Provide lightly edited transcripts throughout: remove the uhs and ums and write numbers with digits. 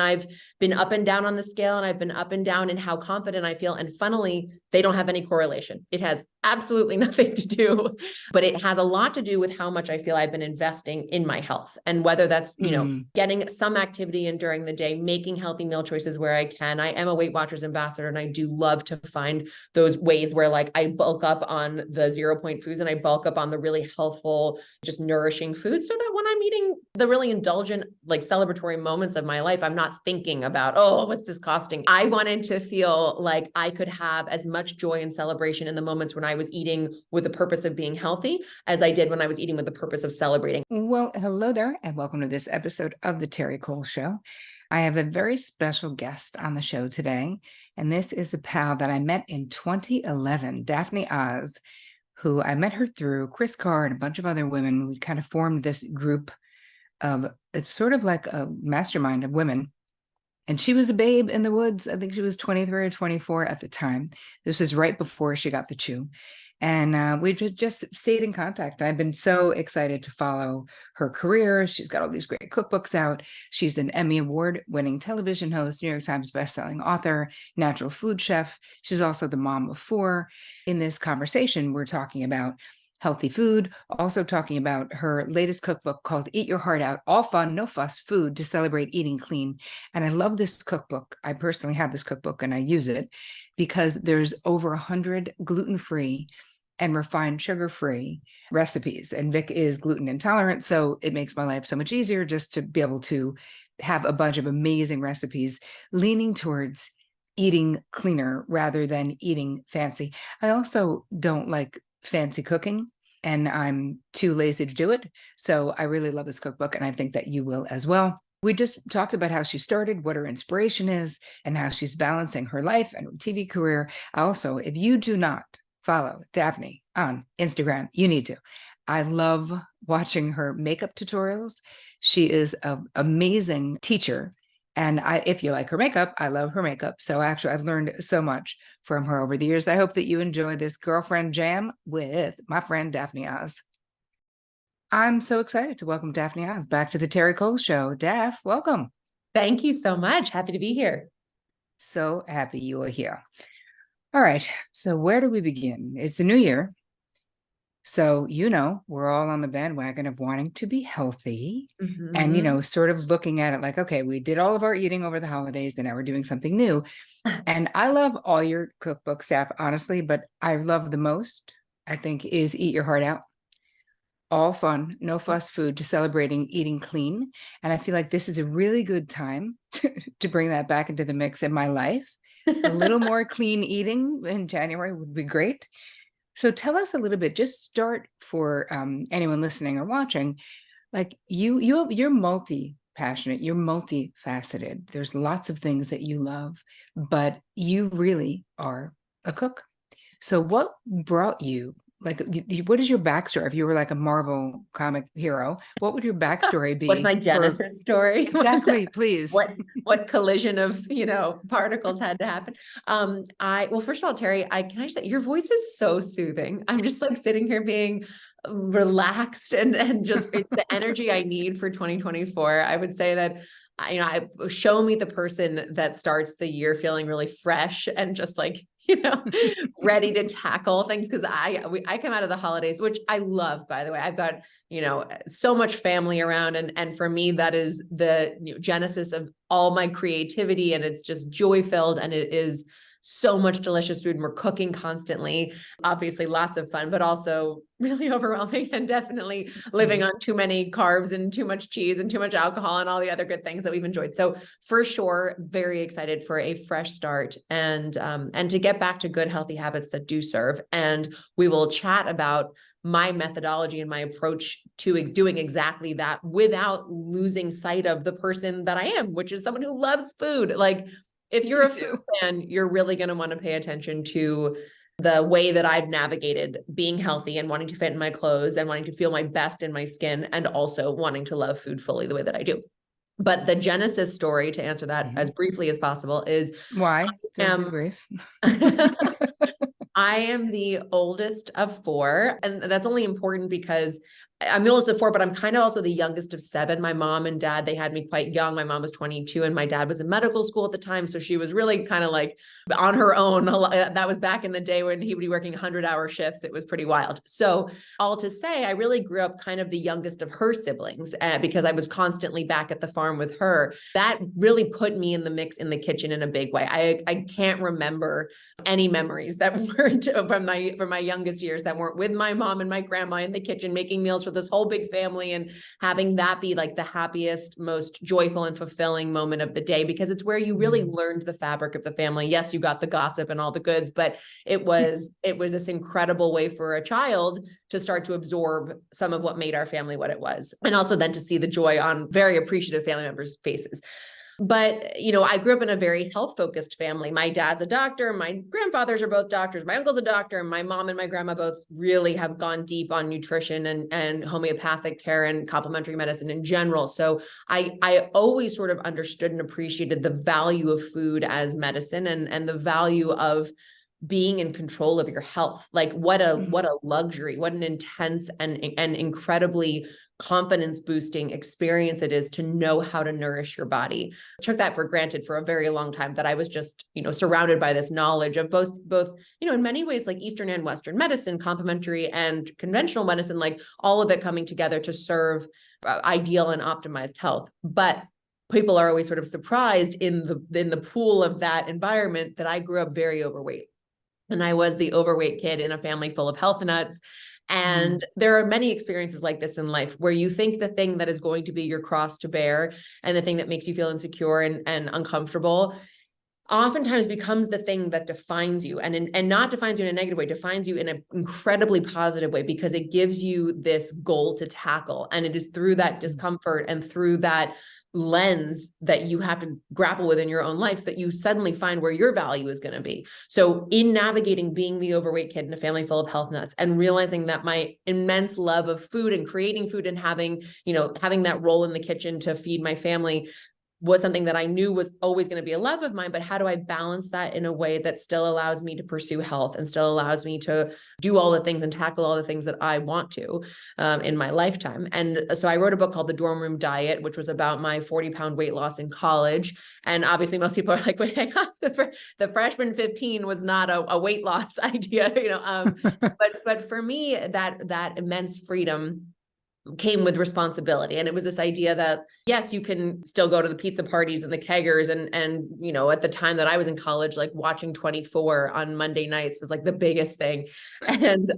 I've been up and down on the scale, and I've been up and down in how confident I feel. And funnily, they don't have any correlation. It has absolutely nothing to do, but it has a lot to do with how much I feel I've been investing in my health, and whether that's, getting some activity in during the day, making healthy meal choices where I can. I am a Weight Watchers ambassador, and I do love to find those ways where like I bulk up on the 0 point foods and I bulk up on the really healthful, just nourishing foods, so that when I'm eating the really indulgent, like celebratory moments of my life, I'm not thinking about, oh, what's this costing? I wanted to feel like I could have as much joy and celebration in the moments when I was eating with the purpose of being healthy as I did when I was eating with the purpose of celebrating. Well, hello there, and welcome to this episode of the Terri Cole Show. I have a very special guest on the show today, and this is a pal that I met in 2011, Daphne Oz, who I met her through Chris Carr and a bunch of other women. We kind of formed this group of, it's sort of like a mastermind of women. And she was a babe in the woods. I think she was 23 or 24 at the time. This was right before she got the chew. And we just stayed in contact. I've been so excited to follow her career. She's got all these great cookbooks out. She's an Emmy Award-winning television host, New York Times-bestselling author, natural food chef. She's also the mom of 4. In this conversation, we're talking about healthy food, also talking about her latest cookbook called Eat Your Heart Out, all fun, no fuss food to celebrate eating clean. And I love this cookbook. I personally have this cookbook and I use it because there's over 100 gluten-free and refined sugar-free recipes. And Vic is gluten intolerant, so it makes my life so much easier just to be able to have a bunch of amazing recipes leaning towards eating cleaner rather than eating fancy. I also don't like fancy cooking, and I'm too lazy to do it. So I really love this cookbook, and I think that you will as well. We just talked about how she started, what her inspiration is, and how she's balancing her life and her TV career. Also, if you do not follow Daphne on Instagram, you need to. I love watching her makeup tutorials. She is an amazing teacher. And if you like her makeup, I love her makeup. So actually, I've learned so much from her over the years. I hope that you enjoy this girlfriend jam with my friend Daphne Oz. I'm so excited to welcome Daphne Oz back to the Terri Cole Show. Daph, welcome. Thank you so much. Happy to be here. So happy you are here. All right. So where do we begin? It's a new year. So, we're all on the bandwagon of wanting to be healthy and, sort of looking at it like, okay, we did all of our eating over the holidays and now we're doing something new. And I love all your cookbook stuff, honestly, but I love the most, I think, is Eat Your Heart Out. All fun, no fuss food to celebrating eating clean. And I feel like this is a really good time to bring that back into the mix in my life. A little more clean eating in January would be great. So tell us a little bit, just start for anyone listening or watching, like you're multi-passionate, you're multifaceted. There's lots of things that you love, but you really are a cook. So what brought you, like, what is your backstory? If you were like a Marvel comic hero, what would your backstory be? What's my genesis story? Exactly, please. What collision of, particles had to happen? Well, first of all, Terri, can I just say your voice is so soothing. I'm just like sitting here being relaxed and just, it's the energy I need for 2024. I would say that, show me the person that starts the year feeling really fresh and just like, ready to tackle things. Cause I come out of the holidays, which I love, by the way. I've got, so much family around. And for me, that is the genesis of all my creativity, and it's just joy filled. And it is so much delicious food, and we're cooking constantly. Obviously lots of fun, but also really overwhelming, and definitely living on too many carbs and too much cheese and too much alcohol and all the other good things that we've enjoyed. So for sure, very excited for a fresh start and to get back to good, healthy habits that do serve. And we will chat about my methodology and my approach to doing exactly that without losing sight of the person that I am, which is someone who loves food. Like, if you're a food fan, you're really going to want to pay attention to the way that I've navigated being healthy and wanting to fit in my clothes and wanting to feel my best in my skin, and also wanting to love food fully the way that I do. But the genesis story, to answer that as briefly as possible, is why? Brief. I am the oldest of 4, and that's only important because I'm the oldest of four, but I'm kind of also the youngest of seven. My mom and dad, they had me quite young. My mom was 22 and my dad was in medical school at the time. So she was really kind of like on her own. That was back in the day when he would be working 100-hour shifts. It was pretty wild. So all to say, I really grew up kind of the youngest of her siblings because I was constantly back at the farm with her. That really put me in the mix in the kitchen in a big way. I can't remember any memories that weren't from my youngest years that weren't with my mom and my grandma in the kitchen making meals for this whole big family and having that be like the happiest, most joyful and fulfilling moment of the day, because it's where you really learned the fabric of the family. Yes, you got the gossip and all the goods, but it was this incredible way for a child to start to absorb some of what made our family what it was. And also then to see the joy on very appreciative family members' faces. But, I grew up in a very health-focused family. My dad's a doctor. My grandfathers are both doctors. My uncle's a doctor. My mom and my grandma both really have gone deep on nutrition and homeopathic care and complementary medicine in general. So I always sort of understood and appreciated the value of food as medicine and the value of being in control of your health. Like what a luxury, what an intense and incredibly confidence boosting experience it is to know how to nourish your body. I took that for granted for a very long time, that I was just, surrounded by this knowledge of both, in many ways, like Eastern and Western medicine, complementary and conventional medicine, like all of it coming together to serve ideal and optimized health. But people are always sort of surprised in the pool of that environment that I grew up very overweight. And I was the overweight kid in a family full of health nuts. And there are many experiences like this in life where you think the thing that is going to be your cross to bear and the thing that makes you feel insecure and uncomfortable oftentimes becomes the thing that defines you, and not defines you in a negative way, defines you in an incredibly positive way, because it gives you this goal to tackle. And it is through that discomfort and through that lens that you have to grapple with in your own life that you suddenly find where your value is going to be. So in navigating being the overweight kid in a family full of health nuts and realizing that my immense love of food and creating food and having that role in the kitchen to feed my family was something that I knew was always going to be a love of mine, but how do I balance that in a way that still allows me to pursue health and still allows me to do all the things and tackle all the things that I want to in my lifetime? And so I wrote a book called The Dorm Room Diet, which was about my 40-pound weight loss in college. And obviously most people are like, wait, hang on, the freshman 15 was not a weight loss idea, but for me, that immense freedom came with responsibility. And it was this idea that, yes, you can still go to the pizza parties and the keggers. And at the time that I was in college, like watching 24 on Monday nights was like the biggest thing. And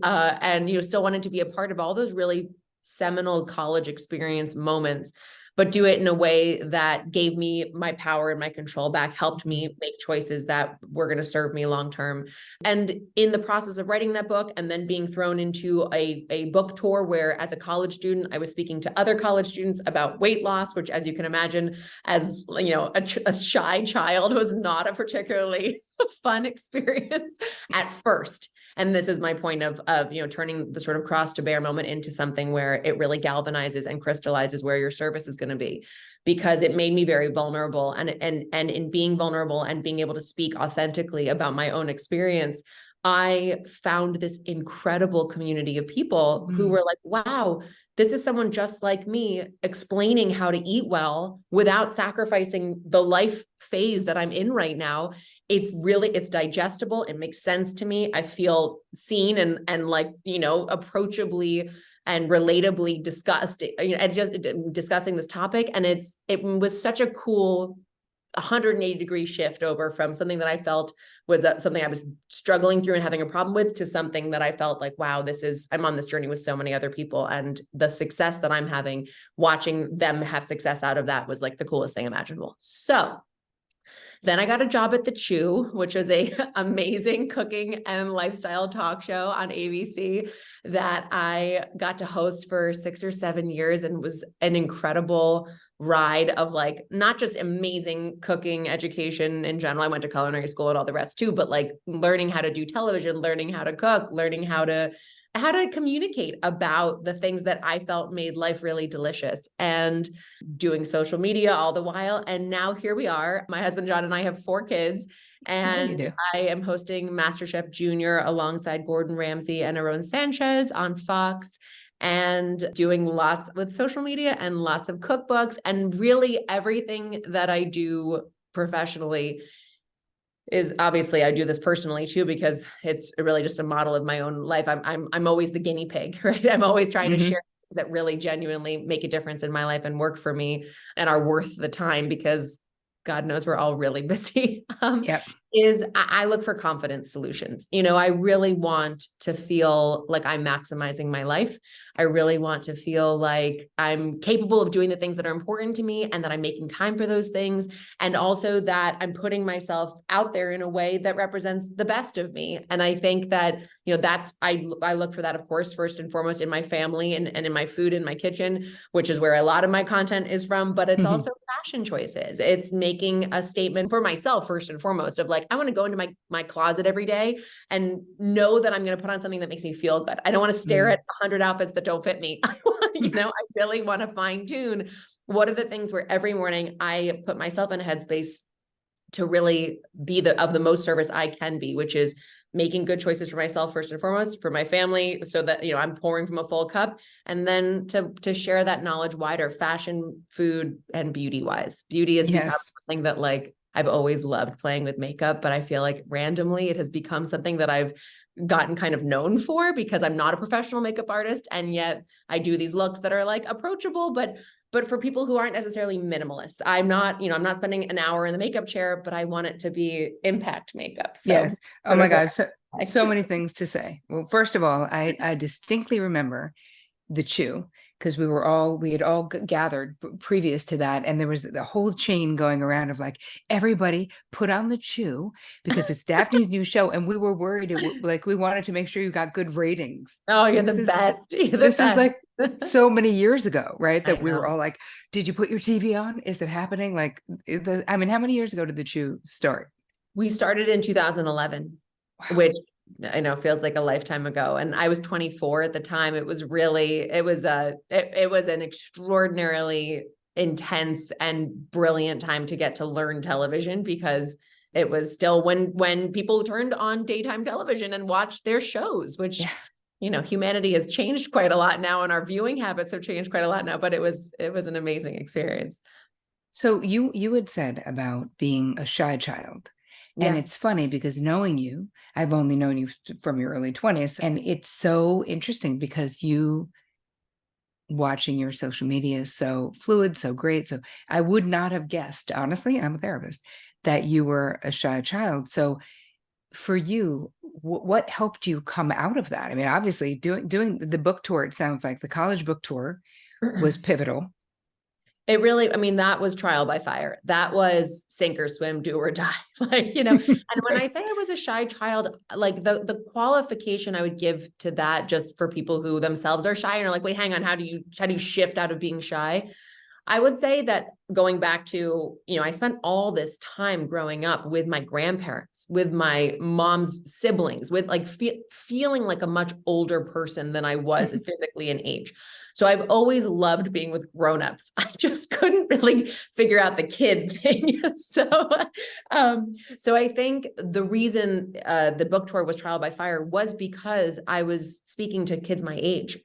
still wanted to be a part of all those really seminal college experience moments, but do it in a way that gave me my power and my control back, helped me make choices that were going to serve me long-term. And in the process of writing that book and then being thrown into a book tour where as a college student, I was speaking to other college students about weight loss, which, as you can imagine, as a shy child, was not a particularly fun experience at first. And this is my point of turning the sort of cross to bear moment into something where it really galvanizes and crystallizes where your service is going to be, because it made me very vulnerable. And in being vulnerable and being able to speak authentically about my own experience, I found this incredible community of people who were like, wow, this is someone just like me explaining how to eat well without sacrificing the life phase that I'm in right now. It's digestible. It makes sense to me. I feel seen and approachably and relatably discussed, just discussing this topic. And it was such a cool 180-degree shift over from something that I felt was something I was struggling through and having a problem with, to something that I felt like, wow, I'm on this journey with so many other people, and the success that I'm having, watching them have success out of that, was like the coolest thing imaginable. So then I got a job at The Chew, which was a amazing cooking and lifestyle talk show on ABC that I got to host for 6 or 7 years, and was an incredible ride of like, not just amazing cooking education in general. I went to culinary school and all the rest too, but like learning how to do television, learning how to cook, learning how to communicate about the things that I felt made life really delicious, and doing social media all the while. And now here we are. My husband, John, and I have 4 kids, and I am hosting MasterChef Junior alongside Gordon Ramsay and Aaron Sanchez on Fox. and doing lots with social media and lots of cookbooks, and really everything that I do professionally is obviously I do this personally too, because it's really just a model of my own life. I'm always the guinea pig, right? I'm always trying to share things that really genuinely make a difference in my life and work for me and are worth the time, because God knows we're all really busy. Yep. Is I look for confidence solutions. I really want to feel like I'm maximizing my life. I really want to feel like I'm capable of doing the things that are important to me and that I'm making time for those things. And also that I'm putting myself out there in a way that represents the best of me. And I think that, I look for that, of course, first and foremost in my family and in my food in my kitchen, which is where a lot of my content is from, but it's also fashion choices. It's making a statement for myself, first and foremost, of like, I want to go into my closet every day and know that I'm going to put on something that makes me feel good. I don't want to stare at 100 outfits that don't fit me. I really want to fine tune what are the things where every morning I put myself in a headspace to really be of the most service I can be, which is making good choices for myself, first and foremost, for my family, so that, I'm pouring from a full cup, and then to share that knowledge wider, fashion, food, and beauty wise. Beauty has become something that, like, I've always loved playing with makeup, but I feel like randomly it has become something that I've gotten kind of known for, because I'm not a professional makeup artist. And yet I do these looks that are like approachable, but for people who aren't necessarily minimalists. I'm not spending an hour in the makeup chair, but I want it to be impact makeup. So yes. Oh my God. So many things to say. Well, first of all, I distinctly remember the chew, because we had all gathered previous to that. And there was the whole chain going around of like, everybody put on the chew because it's Daphne's new show. And we were worried, we wanted to make sure you got good ratings. Oh, you're the best. This was like so many years ago, right? That we were all like, did you put your TV on? Is it happening? Like, how many years ago did the chew start? We started in 2011. Wow. Which I know feels like a lifetime ago. And I was 24 at the time. It was an extraordinarily intense and brilliant time to get to learn television, because it was still when people turned on daytime television and watched their shows, which, humanity has changed quite a lot now, and our viewing habits have changed quite a lot now, but it was an amazing experience. So you had said about being a shy child. And it's funny because knowing you, I've only known you from your early 20s. And it's so interesting because watching your social media is so fluid, so great. So I would not have guessed, honestly, and I'm a therapist, that you were a shy child. So for you, what helped you come out of that? I mean, obviously doing the book tour, it sounds like the college book tour was pivotal. It really, that was trial by fire. That was sink or swim, do or die. And when I say I was a shy child, like the qualification I would give to that, just for people who themselves are shy and are like, wait, hang on, how do you shift out of being shy? I would say that going back to, I spent all this time growing up with my grandparents, with my mom's siblings, with like feeling like a much older person than I was physically in age. So I've always loved being with grownups. I just couldn't really figure out the kid thing. So I think the reason the book tour was trial by fire was because I was speaking to kids my age.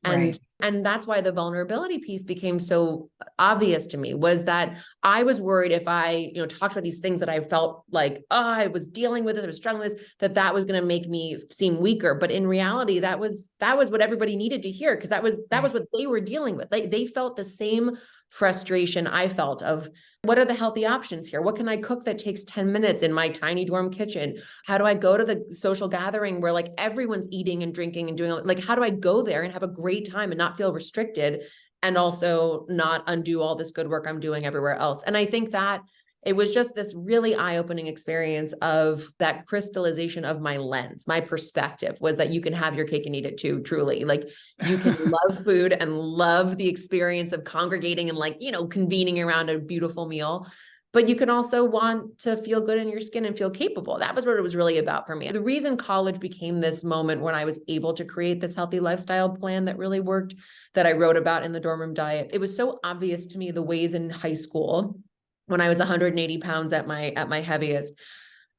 And that's why the vulnerability piece became so obvious to me, was that I was worried if I, talked about these things that I felt like, I was dealing with this, I was struggling with this, that was going to make me seem weaker. But in reality, that was what everybody needed to hear, because that was what they were dealing with. Like, they felt the same frustration I felt of, what are the healthy options here? What can I cook that takes 10 minutes in my tiny dorm kitchen? How do I go to the social gathering where like everyone's eating and drinking and doing, like, how do I go there and have a great time and not feel restricted, and also not undo all this good work I'm doing everywhere else? And I think that it was just this really eye-opening experience of that crystallization of my lens. My perspective was that you can have your cake and eat it too, truly. Like, you can love food and love the experience of congregating and like, convening around a beautiful meal, but you can also want to feel good in your skin and feel capable. That was what it was really about for me. The reason college became this moment when I was able to create this healthy lifestyle plan that really worked, that I wrote about in the Dorm Room Diet. It was so obvious to me the ways in high school, when I was 180 pounds at my heaviest,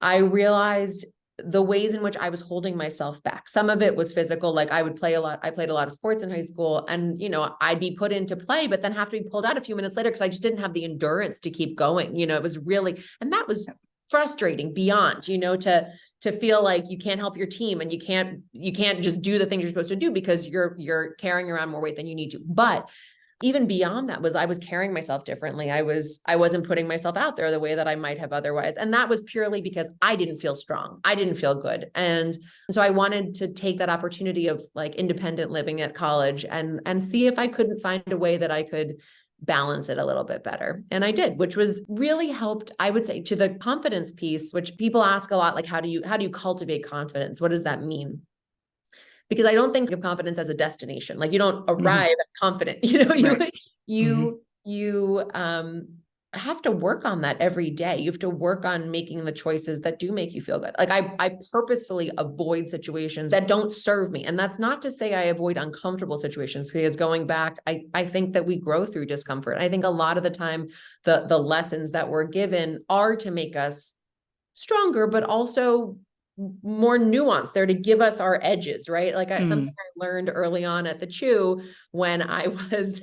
I realized the ways in which I was holding myself back. Some of it was physical, like I would play a lot. I played a lot of sports in high school, and, I'd be put into play, but then have to be pulled out a few minutes later because I just didn't have the endurance to keep going. It was really, and that was frustrating beyond, to feel like you can't help your team and you can't just do the things you're supposed to do because you're carrying around more weight than you need to. But even beyond that I was carrying myself differently. I wasn't putting myself out there the way that I might have otherwise. And that was purely because I didn't feel strong. I didn't feel good. And so I wanted to take that opportunity of like independent living at college and see if I couldn't find a way that I could balance it a little bit better. And I did, which was really helped, I would say, to the confidence piece, which people ask a lot, like, how do you cultivate confidence? What does that mean? Because I don't think of confidence as a destination. Like you don't arrive confident, Right. you have to work on that every day. You have to work on making the choices that do make you feel good. Like I purposefully avoid situations that don't serve me. And that's not to say I avoid uncomfortable situations, because going back, I think that we grow through discomfort. I think a lot of the time, the lessons that we're given are to make us stronger, but also more nuanced. They're to give us our edges, right? Like something I learned early on at the Chew when I was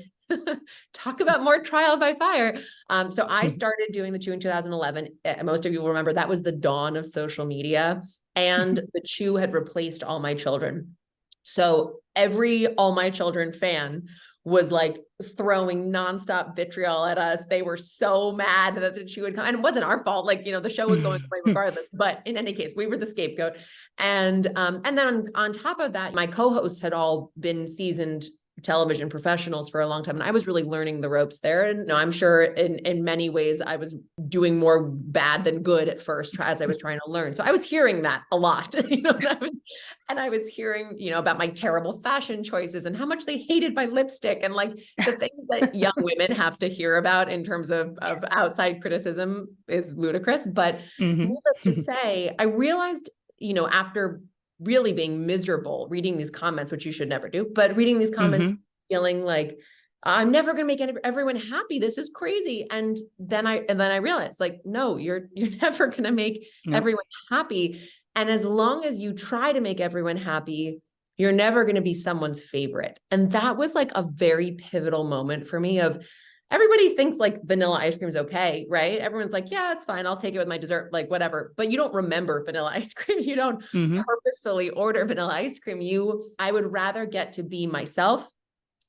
talk about more trial by fire. So I started doing the Chew in 2011. Most of you will remember that was the dawn of social media, and the Chew had replaced All My Children. So every All My Children fan was like throwing nonstop vitriol at us. They were so mad that the Chew would come, and it wasn't our fault. Like, the show was going away regardless, but in any case, we were the scapegoat. And then on top of that, my co-hosts had all been seasoned television professionals for a long time. And I was really learning the ropes there. And I'm sure in many ways I was doing more bad than good at first as I was trying to learn. So I was hearing that a lot, and I was hearing, about my terrible fashion choices and how much they hated my lipstick and like the things that young women have to hear about in terms of outside criticism is ludicrous. But needless to say, I realized, after really being miserable reading these comments, which you should never do, but reading these comments, feeling like I'm never going to make everyone happy. This is crazy. And then I realized, like, no, you're never going to make everyone happy. And as long as you try to make everyone happy, you're never going to be someone's favorite. And that was like a very pivotal moment for me of, everybody thinks like vanilla ice cream is okay, right? Everyone's like, yeah, it's fine. I'll take it with my dessert, like whatever. But you don't remember vanilla ice cream. You don't purposefully order vanilla ice cream. I would rather get to be myself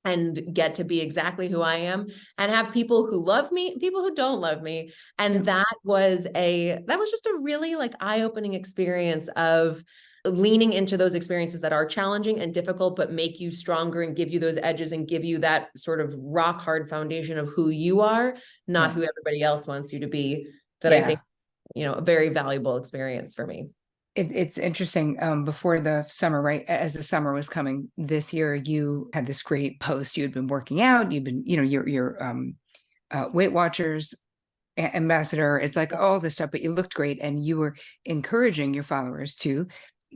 and get to be exactly who I am and have people who love me, people who don't love me. And that was just a really like eye-opening experience of leaning into those experiences that are challenging and difficult, but make you stronger and give you those edges and give you that sort of rock hard foundation of who you are, not who everybody else wants you to be. That I think, a very valuable experience for me. It's interesting. Before the summer, right? As the summer was coming this year, you had this great post. You had been working out. You've been, your Weight Watchers ambassador. It's like all this stuff, but you looked great, and you were encouraging your followers to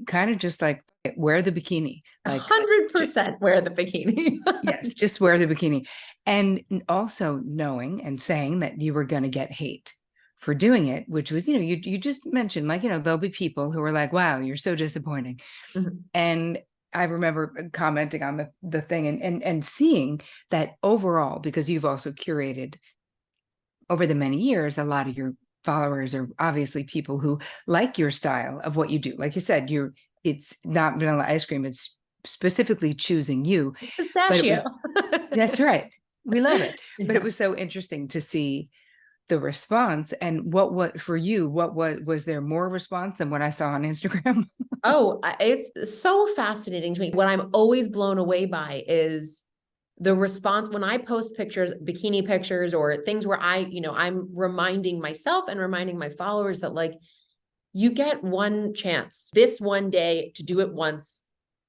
kind of just like wear the bikini, like 100% wear the bikini. Yes, just wear the bikini, and also knowing and saying that you were going to get hate for doing it, which was, you just mentioned, like, there'll be people who are like, wow, you're so disappointing. And I remember commenting on the thing and seeing that overall, because you've also curated over the many years, a lot of your followers are obviously people who like your style of what you do. Like you said, it's not vanilla ice cream. It's specifically choosing you. Pistachio. That's right. We love it. But it was so interesting to see the response. And what for you, was there more response than what I saw on Instagram? Oh, it's so fascinating to me. What I'm always blown away by is the response when I post pictures, bikini pictures, or things where I'm reminding myself and reminding my followers that, like, you get one chance, this one day, to do it once,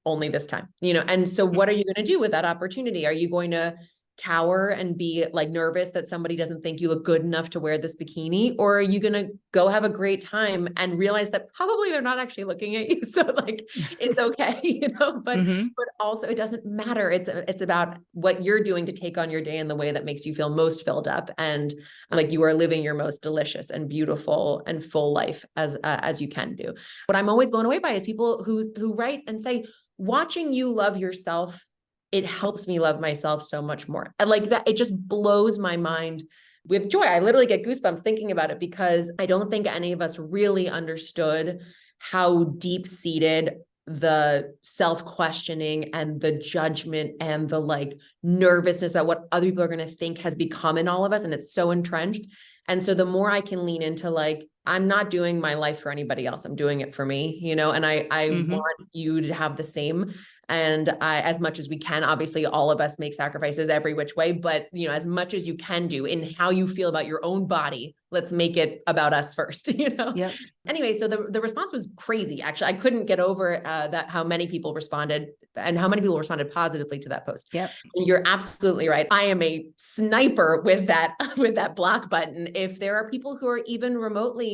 only this time, and so what are you going to do with that opportunity? Are you going to cower and be like nervous that somebody doesn't think you look good enough to wear this bikini? Or are you going to go have a great time and realize that probably they're not actually looking at you? So like, it's okay, but also it doesn't matter. It's about what you're doing to take on your day in the way that makes you feel most filled up. And like you are living your most delicious and beautiful and full life as you can do. What I'm always blown away by is people who write and say, watching you love yourself, it helps me love myself so much more. And like that, it just blows my mind with joy. I literally get goosebumps thinking about it, because I don't think any of us really understood how deep-seated the self-questioning and the judgment and the like nervousness at what other people are going to think has become in all of us. And it's so entrenched. And so the more I can lean into like, I'm not doing my life for anybody else, I'm doing it for me, and I want you to have the same. And as much as we can, obviously all of us make sacrifices every which way, but as much as you can do in how you feel about your own body, let's make it about us first, Yep. Anyway, so the response was crazy. Actually, I couldn't get over how many people responded and how many people responded positively to that post. Yep. And you're absolutely right. I am a sniper with that block button. If there are people who are even remotely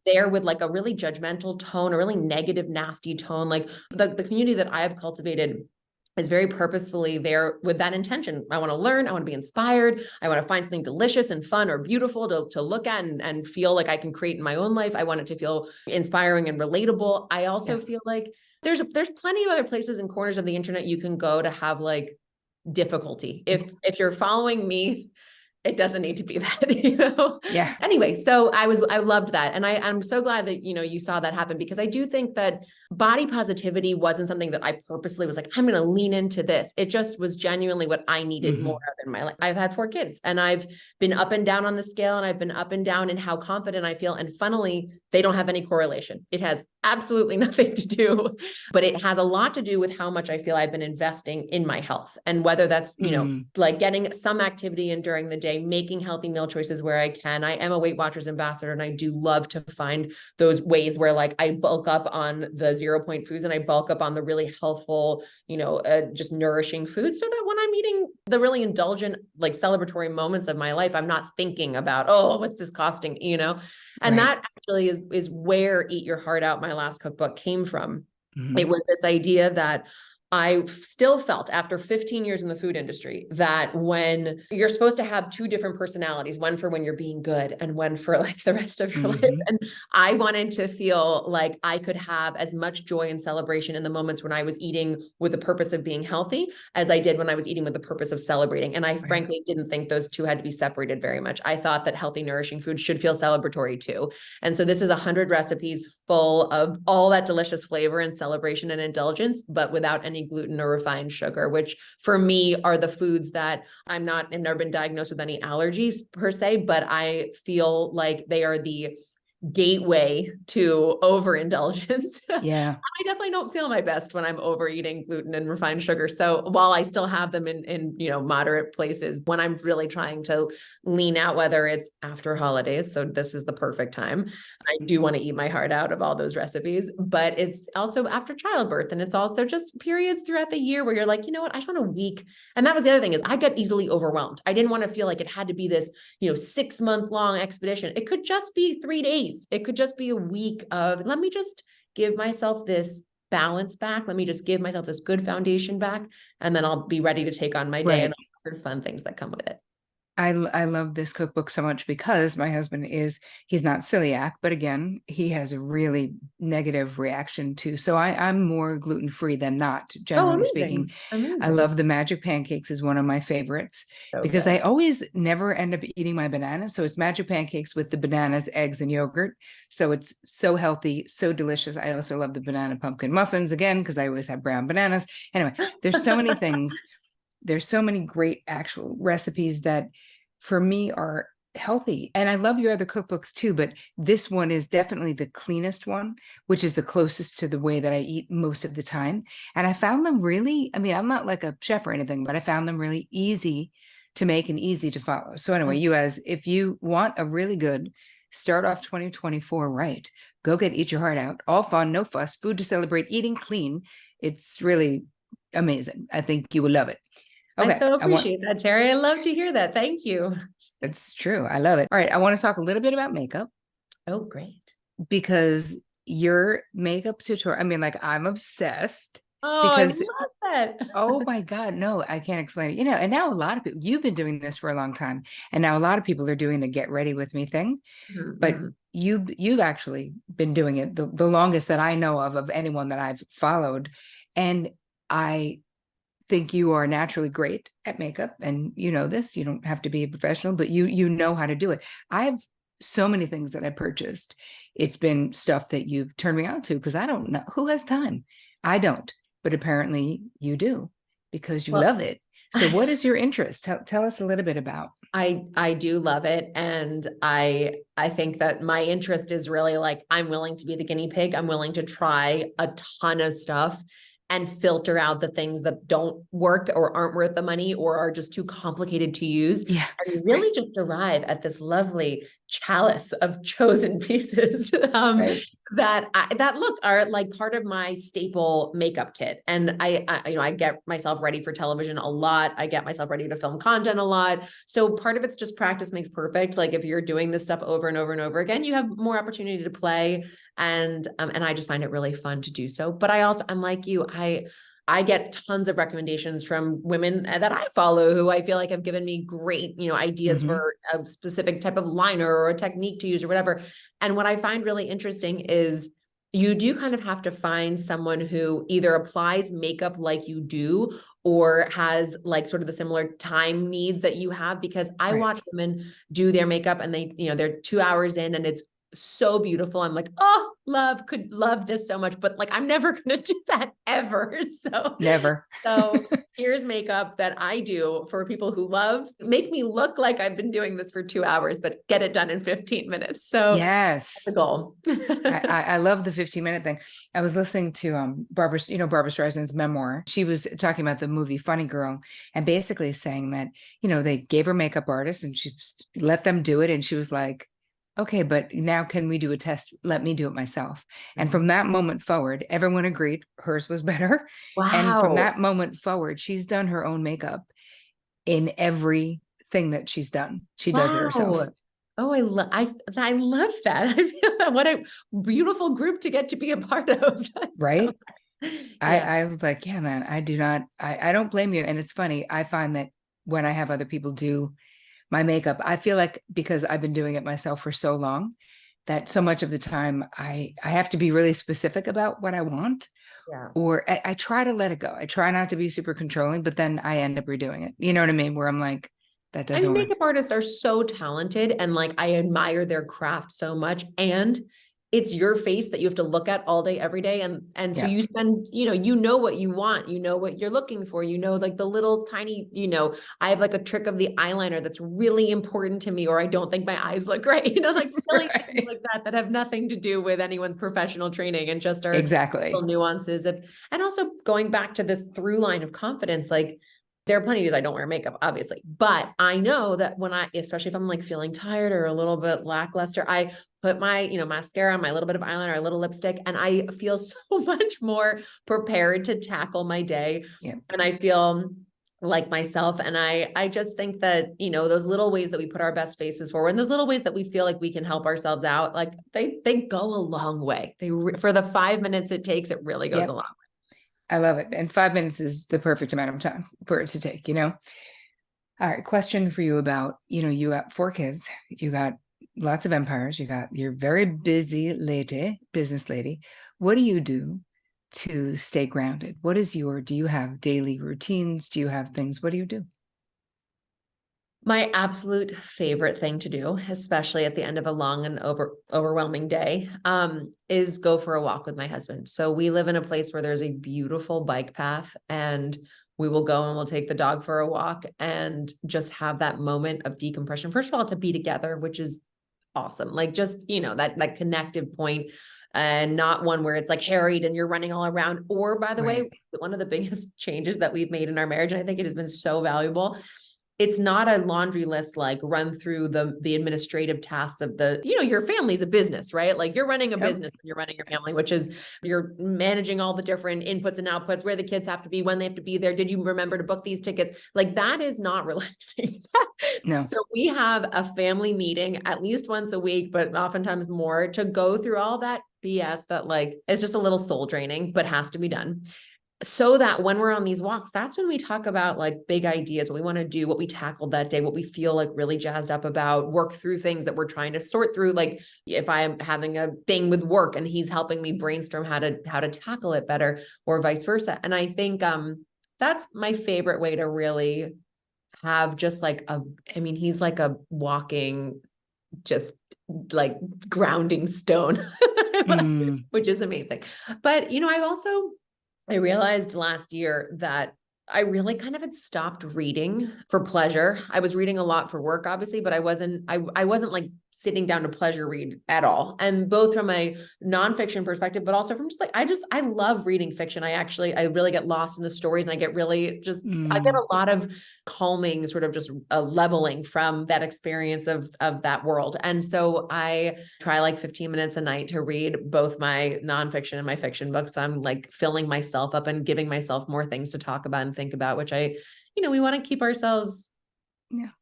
there with like a really judgmental tone, a really negative, nasty tone, like the community that I have cultivated is very purposefully there with that intention. I want to learn. I want to be inspired. I want to find something delicious and fun or beautiful to look at and feel like I can create in my own life. I want it to feel inspiring and relatable. I also feel like there's plenty of other places and corners of the internet you can go to have like difficulty. If you're following me, it doesn't need to be that, Yeah. Anyway, so I loved that. And I'm so glad that, you saw that happen, because I do think that body positivity wasn't something that I purposely was like, I'm going to lean into this. It just was genuinely what I needed more of in my life. I've had 4 kids and I've been up and down on the scale, and I've been up and down in how confident I feel. And funnily, they don't have any correlation. It has absolutely nothing to do, but it has a lot to do with how much I feel I've been investing in my health, and whether that's, like getting some activity in during the day, making healthy meal choices where I can. I am a Weight Watchers ambassador, and I do love to find those ways where like I bulk up on the 0-point foods and I bulk up on the really healthful, just nourishing foods, so that when I'm eating the really indulgent, like celebratory moments of my life, I'm not thinking about, oh, what's this costing, and that actually is where Eat Your Heart Out, my last cookbook, came from. It was this idea that I still felt after 15 years in the food industry that when you're supposed to have 2 different personalities, one for when you're being good and one for like the rest of your life. And I wanted to feel like I could have as much joy and celebration in the moments when I was eating with the purpose of being healthy as I did when I was eating with the purpose of celebrating. And I frankly didn't think those 2 had to be separated very much. I thought that healthy, nourishing food should feel celebratory too. And so this is 100 recipes full of all that delicious flavor and celebration and indulgence, but without any gluten or refined sugar, which for me are the foods that I've never been diagnosed with any allergies per se, but I feel like they are the gateway to overindulgence. Yeah. I definitely don't feel my best when I'm overeating gluten and refined sugar. So while I still have them in moderate places, when I'm really trying to lean out, whether it's after holidays, so this is the perfect time, I do want to eat my heart out of all those recipes, but it's also after childbirth. And it's also just periods throughout the year where you're like, you know what, I just want a week. And that was the other thing, is I got easily overwhelmed. I didn't want to feel like it had to be this, 6-month long expedition. It could just be 3 days. It could just be a week of, let me just give myself this balance back. Let me just give myself this good foundation back. And then I'll be ready to take on my day and all the fun things that come with it. I love this cookbook so much because my husband he's not celiac, but again, he has a really negative reaction to, so I'm more gluten-free than not, generally speaking. Amazing. I love the magic pancakes is one of my favorites because I always never end up eating my bananas. So it's magic pancakes with the bananas, eggs, and yogurt. So it's so healthy, so delicious. I also love the banana pumpkin muffins again, because I always have brown bananas. Anyway, there's so many things. There's so many great actual recipes that for me are healthy. And I love your other cookbooks too, but this one is definitely the cleanest one, which is the closest to the way that I eat most of the time. And I found them really, I'm not like a chef or anything, but I found them really easy to make and easy to follow. So anyway, you guys, if you want a really good start off 2024 right, go get Eat Your Heart Out. All fun, no fuss, food to celebrate, eating clean. It's really amazing. I think you will love it. I Okay. so I want, appreciate that, Terry. I love to hear that. Thank you. it's true. I love it. All right. I want to talk a little bit about makeup Oh, great. because your makeup tutorial, I mean, like I'm obsessed Oh, I because love that. oh my God, no, I can't explain it. And now a lot of people, you've been doing this for a long time, and now a lot of people are doing the get ready with me thing. But Mhm. you've actually been doing it the longest that I know of anyone that I've followed. And I think you are naturally great at makeup. And you know this, you don't have to be a professional, but you know how to do it. I have so many things that I purchased. It's been stuff that you've turned me on to because I don't know who has time. I don't, but apparently you do because you Well, love it. So what is your interest? Tell us a little bit about. I do love it. And I think that my interest is really like, I'm willing to be the guinea pig. I'm willing to try a ton of stuff and filter out the things that don't work or aren't worth the money or are just too complicated to use. Yeah, And right, really just arrive at this lovely chalice of chosen pieces right. that look are like part of my staple makeup kit. And I get myself ready for television a lot. I get myself ready to film content a lot. So part of it's just practice makes perfect. Like if you're doing this stuff over and over and over again, you have more opportunity to play. And I just find it really fun to do so. But I'm like you, I get tons of recommendations from women that I follow who I feel like have given me great, ideas Hmm. for a specific type of liner or a technique to use or whatever. And what I find really interesting is you do kind of have to find someone who either applies makeup like you do or has like sort of the similar time needs that you have, because I Right. watch women do their makeup and they're 2 hours in and it's so beautiful. I'm like, oh, could love this so much, but like, I'm never going to do that ever. Never. So here's makeup that I do for people who make me look like I've been doing this for 2 hours, but get it done in 15 minutes. So that's the Yes. goal. I love the 15-minute thing. I was listening to Barbara, Barbara Streisand's memoir. She was talking about the movie Funny Girl and basically saying that, they gave her makeup artist and she let them do it. And she was like, okay, but now can we do a test? Let me do it myself. And from that moment forward, everyone agreed hers was better. And from Wow. that moment forward, she's done her own makeup in everything that she's done. She does it herself. Wow. Oh, I love that. What a beautiful group to get to be a part of. So, Right. I, yeah. I was like, yeah, man, I don't blame you. And it's funny. I find that when I have other people do my makeup, I feel like because I've been doing it myself for so long, that so much of the time I have to be really specific about what I want, Yeah. or I try to let it go. I try not to be super controlling, but then I end up redoing it. You know what I mean? Where I'm like, that I doesn't mean, work. makeup artists are so talented and like I admire their craft so much. And it's your face that you have to look at all day, every day. And so Yeah, you spend, you know what you want, you know what you're looking for, like the little tiny, I have like a trick of the eyeliner that's really important to me, or I don't think my eyes look right, like silly things right. like that have nothing to do with anyone's professional training and just are little Exactly. nuances of, and also going back to this through line of confidence, like there are plenty of days I don't wear makeup, obviously, but I know that especially if I'm like feeling tired or a little bit lackluster, I put my, mascara on, my little bit of eyeliner, a little lipstick, and I feel so much more prepared to tackle my day. Yeah. And I feel like myself. And I just think that, those little ways that we put our best faces forward and those little ways that we feel like we can help ourselves out, like they go a long way. For the 5 minutes it takes, it really goes a Yep. long I love it. And 5 minutes is the perfect amount of time for it to take. All right, question for you about, you got 4 kids, you got lots of empires, you got you're very busy lady, business lady. What do you do to stay grounded? Do you have daily routines? Do you have things? What do you do? My absolute favorite thing to do, especially at the end of a long and overwhelming day, is go for a walk with my husband. So we live in a place where there's a beautiful bike path, and we will go and we'll take the dog for a walk and just have that moment of decompression. First of all, to be together, which is awesome. Like just, that connective point, and not one where it's like harried and you're running all around. Or by the way, Right. one of the biggest changes that we've made in our marriage, and I think it has been so valuable, it's not a laundry list, like run through the administrative tasks of the, your family's a business, right? Like you're running a Yep. business when you're running your family, which is you're managing all the different inputs and outputs, where the kids have to be, when they have to be there. Did you remember to book these tickets? Like that is not relaxing. No. So we have a family meeting at least once a week, but oftentimes more, to go through all that BS that like is just a little soul draining, but has to be done. So that when we're on these walks, that's when we talk about like big ideas, what we want to do, what we tackled that day, what we feel like really jazzed up about, work through things that we're trying to sort through. Like if I'm having a thing with work and he's helping me brainstorm how to tackle it better, or vice versa. And I think that's my favorite way to really have just like he's like a walking, just like grounding stone, which is amazing. But, I realized last year that I really kind of had stopped reading for pleasure. I was reading a lot for work, obviously, but I wasn't like sitting down to pleasure read at all. And both from a nonfiction perspective, but also from just like, I love reading fiction. I really get lost in the stories, and I get really I get a lot of calming, sort of just leveling from that experience of that world. And so I try like 15 minutes a night to read both my nonfiction and my fiction books. So I'm like filling myself up and giving myself more things to talk about and think about, which we want to keep ourselves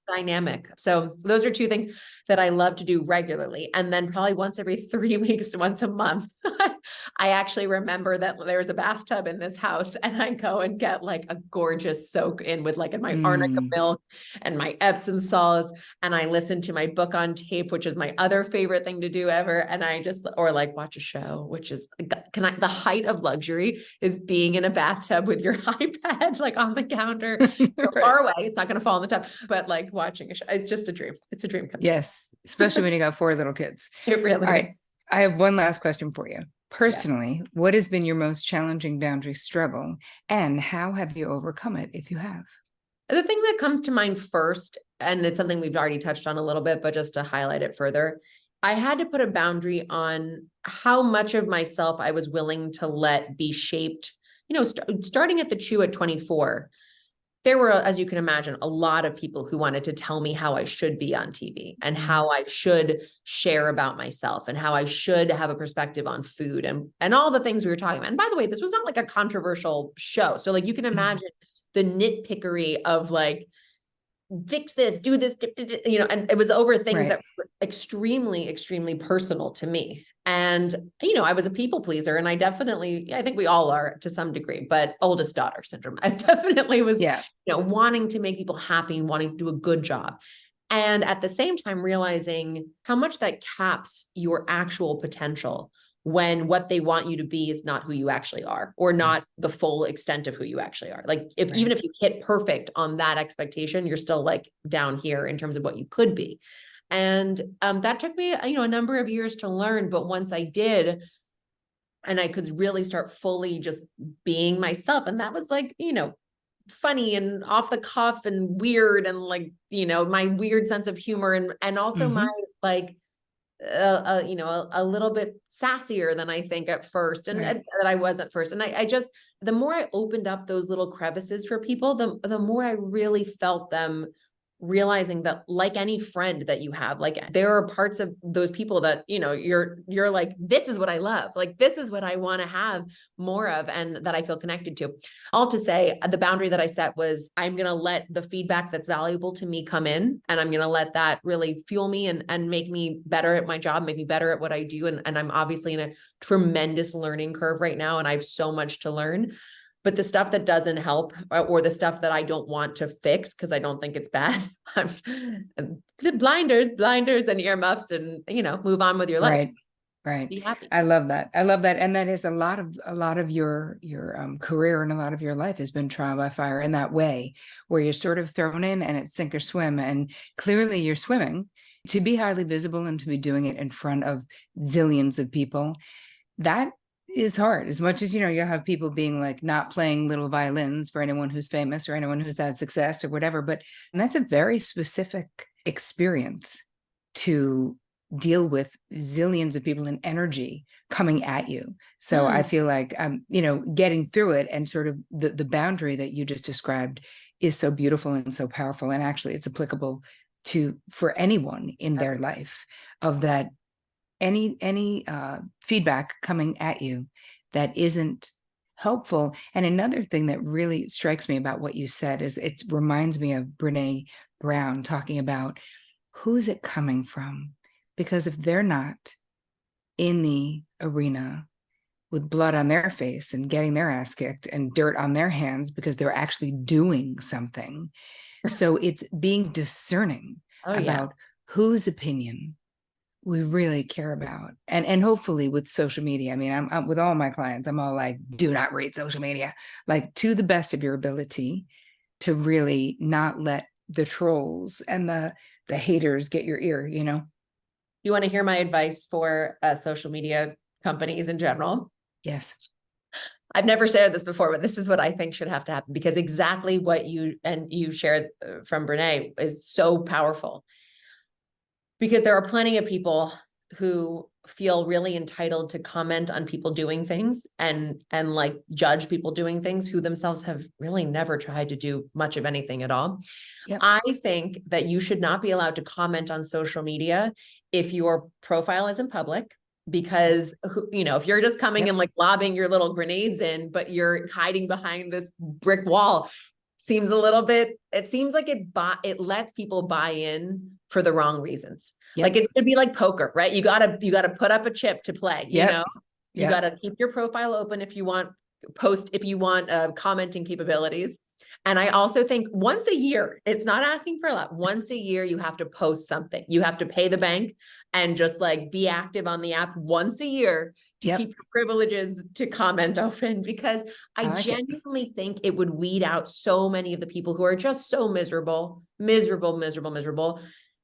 dynamic. So those are two things that I love to do regularly. And then probably once every 3 weeks, once a month, I actually remember that there's a bathtub in this house, and I go and get like a gorgeous soak in with like my arnica milk and my Epsom salts. And I listen to my book on tape, which is my other favorite thing to do ever. And or like watch a show, which is the height of luxury is being in a bathtub with your iPad, like on the counter, far away. It's not going to fall in the tub, but like watching a show. It's just a dream. It's a dream come true. Yes. Especially when you got 4 little kids. It really All right. is. I have one last question for you. Personally, what has been your most challenging boundary struggle, and how have you overcome it, if you have? The thing that comes to mind first, and it's something we've already touched on a little bit, but just to highlight it further, I had to put a boundary on how much of myself I was willing to let be shaped. Starting at the Chew at 24, there were, as you can imagine, a lot of people who wanted to tell me how I should be on TV, and how I should share about myself, and how I should have a perspective on food, and all the things we were talking about. And by the way, this was not like a controversial show. So like you can imagine the nitpickery of like, fix this, do this, and it was over things that were extremely, extremely personal to me. And, I was a people pleaser, and I think we all are to some degree, but oldest daughter syndrome. I definitely was, wanting to make people happy, wanting to do a good job. And at the same time, realizing how much that caps your actual potential when what they want you to be is not who you actually are, or not the full extent of who you actually are. Like even if you hit perfect on that expectation, you're still like down here in terms of what you could be. And that took me, a number of years to learn. But once I did, and I could really start fully just being myself, and that was like, funny and off the cuff and weird, and like, my weird sense of humor, and also my like, a little bit sassier than I think at first, and that I was at first. And I just, the more I opened up those little crevices for people, the more I really felt them realizing that, like any friend that you have, like there are parts of those people that, you're like, this is what I love. Like, this is what I want to have more of, and that I feel connected to. All to say, the boundary that I set was, I'm going to let the feedback that's valuable to me come in, and I'm going to let that really fuel me and make me better at my job, make me better at what I do. And I'm obviously in a tremendous learning curve right now, and I have so much to learn. But the stuff that doesn't help, or the stuff that I don't want to fix because I don't think it's bad, the blinders and earmuffs, and move on with your life. Right. Be happy. I love that. And that is a lot of your career, and a lot of your life has been trial by fire in that way, where you're sort of thrown in and it's sink or swim. And clearly you're swimming to be highly visible, and to be doing it in front of zillions of people. That is hard. As much as, you'll have people being like, not playing little violins for anyone who's famous or anyone who's had success or whatever, but that's a very specific experience to deal with zillions of people and energy coming at you. So I Mm. feel like I'm, getting through it, and sort of the boundary that you just described is so beautiful and so powerful. And actually it's applicable for anyone in their life, of that any feedback coming at you that isn't helpful. And another thing that really strikes me about what you said is it reminds me of Brene Brown talking about, who's it coming from? Because if they're not in the arena with blood on their face and getting their ass kicked and dirt on their hands because they're actually doing something. So it's being discerning Oh, yeah. about whose opinion we really care about. And hopefully with social media, I mean, I'm with all my clients, I'm all like, do not read social media, like, to the best of your ability, to really not let the trolls and the haters get your ear, You want to hear my advice for social media companies in general? Yes. I've never shared this before, but this is what I think should have to happen, because exactly what you shared from Brene is so powerful. Because there are plenty of people who feel really entitled to comment on people doing things and like judge people doing things, who themselves have really never tried to do much of anything at all. Yep. I think that you should not be allowed to comment on social media if your profile isn't public, because if you're just coming Yep. and like lobbing your little grenades in, but you're hiding behind this brick wall, seems a little bit, it seems like it lets people buy in for the wrong reasons. Yep. Like it should be like poker, right? You gotta put up a chip to play, Yep. You gotta keep your profile open if you want commenting capabilities. And I also think once a year, it's not asking for a lot. Once a year, you have to post something. You have to pay the bank and just like be active on the app once a year to Yep. keep your privileges to comment open, because I like genuinely think it would weed out so many of the people who are just so miserable,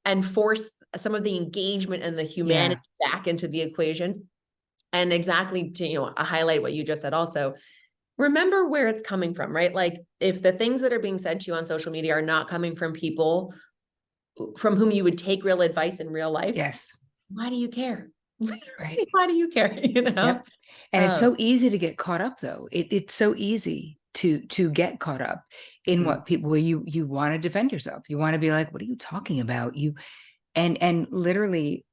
and force some of the engagement and the humanity back into the equation. And exactly to, highlight what you just said also, remember where it's coming from, right? Like if the things that are being said to you on social media are not coming from people from whom you would take real advice in real life. Yes. Why do you care? Right. Why do you care? Yep. And it's so easy to get caught up, though. It's so easy to get caught up in what people, where you want to defend yourself. You want to be like, what are you talking about? And literally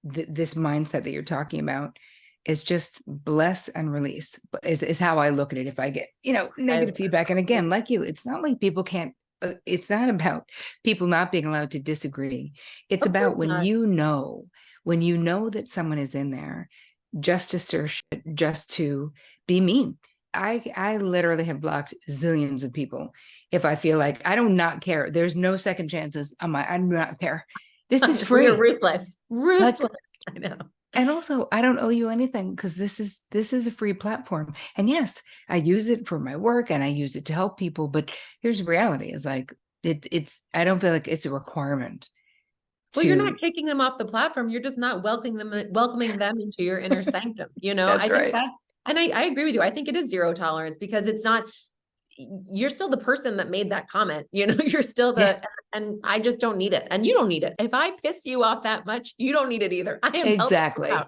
this mindset that you're talking about is just bless and release is how I look at it. If I get, negative feedback. And again, like you, it's not like people can't, it's not about people not being allowed to disagree. It's about when you know that someone is in there just to search, just to be mean. I literally have blocked zillions of people. If I feel like I do not care, there's no second chances. I do not care. This is free. You're ruthless. Like, I know. And also, I don't owe you anything, because this is a free platform. And yes, I use it for my work and I use it to help people. But here's the reality: is like I don't feel like it's a requirement. Well, you're not kicking them off the platform. You're just not welcoming them into your inner sanctum. That's right. And I agree with you. I think it is zero tolerance, because it's not, you're still the person that made that comment, you're still and I just don't need it. And you don't need it. If I piss you off that much, you don't need it either. I am exactly. Out,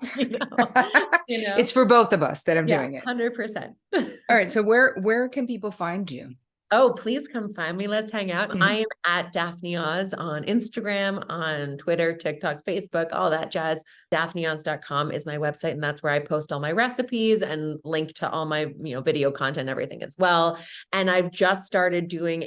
It's for both of us that I'm doing it. 100%. All right. So where can people find you? Oh, please come find me. Let's hang out. I am at Daphne Oz on Instagram, on Twitter, TikTok, Facebook, all that jazz. DaphneOz.com is my website. And that's where I post all my recipes and link to all my, video content, everything as well. And I've just started doing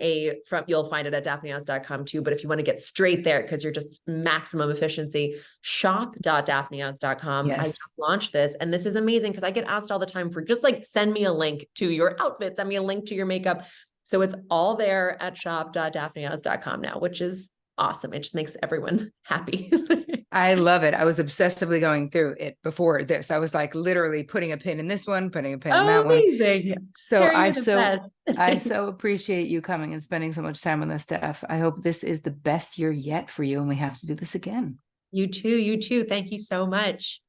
you'll find it at DaphneOz.com too. But if you want to get straight there, because you're just maximum efficiency, shop.DaphneOz.com. Yes. I just launched this. And this is amazing, because I get asked all the time for just like, send me a link to your outfit, send me a link to your makeup. So it's all there at shop.daphneoz.com now, which is awesome. It just makes everyone happy. I love it. I was obsessively going through it before this. I was like literally putting a pin in this one, putting a pin in that one. Amazing. So I so appreciate you coming and spending so much time with us, Steph. I hope this is the best year yet for you, and we have to do this again. You too. Thank you so much.